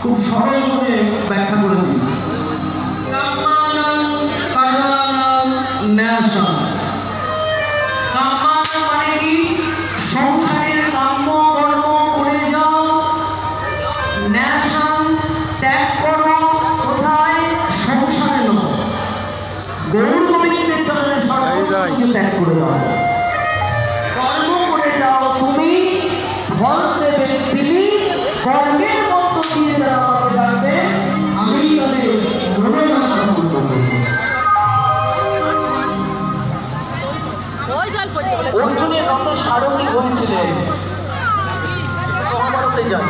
খুব সরল করে ব্যাখ্যা করে দিই। মানে কি? সংসারের কাম্য কর্ম করে যাও, ন্যাশন ত্যাগ করো। কোথায়? সংসারে নয়, গৌর গোবিন্দের চরণে সর্বস্ব ত্যাগ করে দাও। কর্ম করে যাও তুমি, ফল দেবেন তিনি। কর্মের মধ্য দিয়ে যারা আমাকে ডাকবে, আমি তাদের গুণগান করব। অর্জুনের রথ সারথি হয়েছিলেন মহাভারতে যান।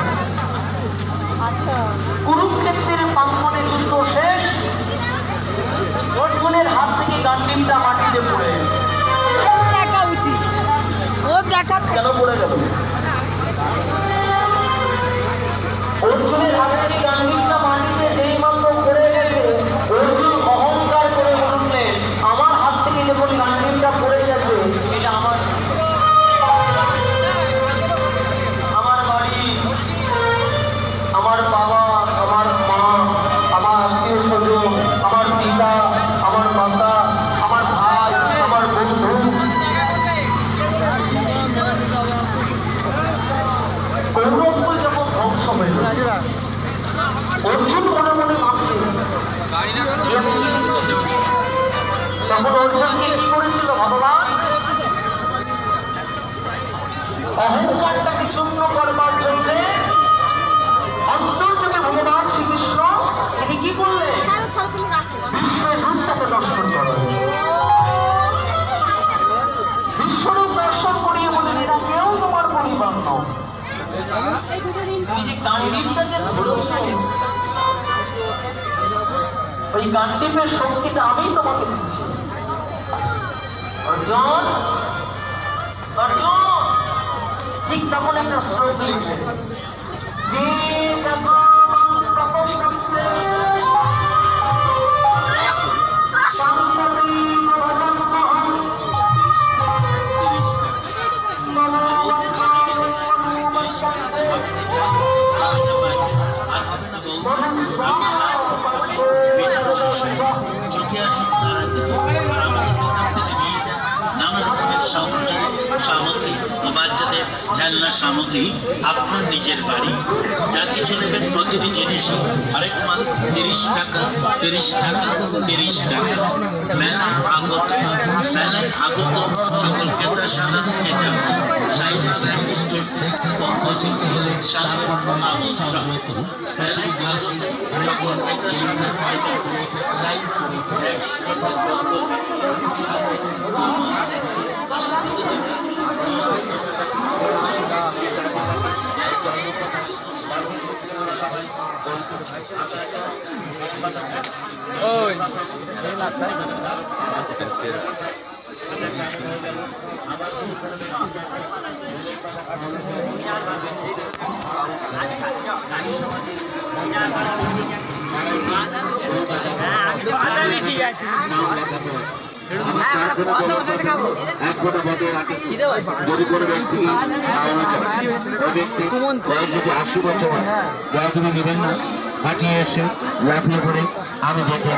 কুরুক্ষেত্রের প্রাঙ্গণে যুদ্ধ শেষ, অর্জুনের হাত থেকে গান্ডীবটা মাটিতে পড়ে দেখা উচিত। কেন পড়ে গেল? অর্জুনের হাত থেকে গান্ডীবটা মাটিতে যেই মাত্র পড়ে গেছে, অর্জুন অহংকার করে বললেন, আমার হাত থেকে যখন গান্ডীবটা পড়ে গেছে, এটা আমার বাড়ি, আমার বাবা, আমার মা, আমার আত্মীয় স্বজন, আমার পিতা, আমার মাতা, আমার ভাই, আমার বন্ধু, কৌরবকুল যখন ধ্বংস হইল, অর্জুন মনে মনে ভাবছে, তখন অর্জুনকে কি করেছিল ভগবান? অহংকারটাকে চূর্ণ করবার জন্য অন্তর থেকে ভগবান শ্রীকৃষ্ণ তিনি কি করলেন? বিশ্বরূপটাকে দর্শন করেন। বিশ্বরূপ দর্শন করিয়ে বলেন, এটা কেউ তোমার পরিবার নয়। ওই গান্ডীবের শক্তিটা আমি তোমাকে দিচ্ছি। অর্জুন, অর্জুন, ঠিক তখন একটা শ্লোক লিখলেন, সামগ্রী আপনার নিজের বাড়ি, যা কিছু নেবেন প্রতিটি জিনিসই আরেক মাল 30 টাকা 30 টাকা 30 টাকা। মেলায় আগত সকল ক্রেতার সাথে এটা সাহিত্যিস্টের পক্ষ থেকে সাহেব আমন্ত্রণ। মেলায় আগত সকল ক্রেতার সাথে যদি 80 বছর তুমি নেবেন না, হাঁটিয়ে এসে লাফিয়ে পড়ে আমি দেখে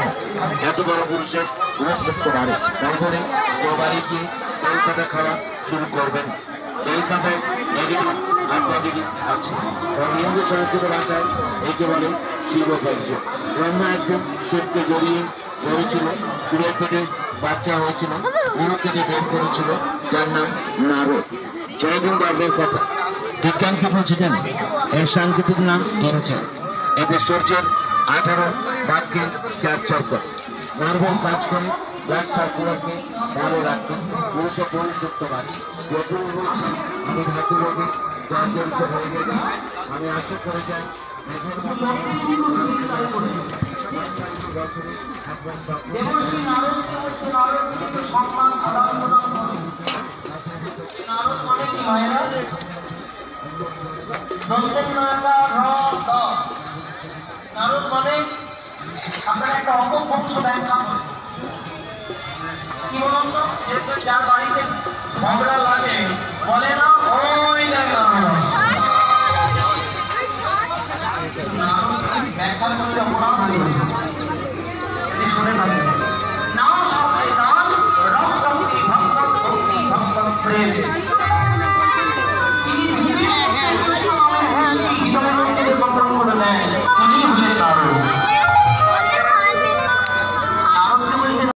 এত বড় পুরুষের পুরস্কৃত বাড়ি, তারপরে ও বাড়ি গিয়ে কলকাতা খাওয়া শুরু করবেন। কলকাতায় আপনাদেরই আছে। হিন্দু সংস্কৃত ভাষায় একে বলে শিবকার্য। ব্রহ্মা একদম শিবকে জড়িয়ে ধরেছিল, সুরের পেটে বাচ্চা হয়েছিল, উড়ু থেকে বের করেছিল, যার নাম নারদ। জয়দিন গর্বের কথা। বিজ্ঞান কি বলছে জানেন? এর সাংকেতিক নাম কেন্দ্র। এদের সূর্যের 18 ভাগকে ক্যাপচার করে, নার্ভের কাজ করে ব্লাড সার্কুলারকে ভালো রাখতে পুরুষ পরিশুদ্ধ বাড়ি। আমি ধাতু রোগে জর্জরিত হয়ে গেছি। আমি আশা করে যাই মেঘের মতো সম্মান নারদ বলে আপনার একটা অপভ্রংশ ব্যাখ্যা কি বলুন তো, যার বাড়িতে ঝগড়া লাগে বলে না ওই দেখা ব্যাখ্যা করলে অপরাধ শুনে থাকবে না। রক্তি ভক্ত প্রেম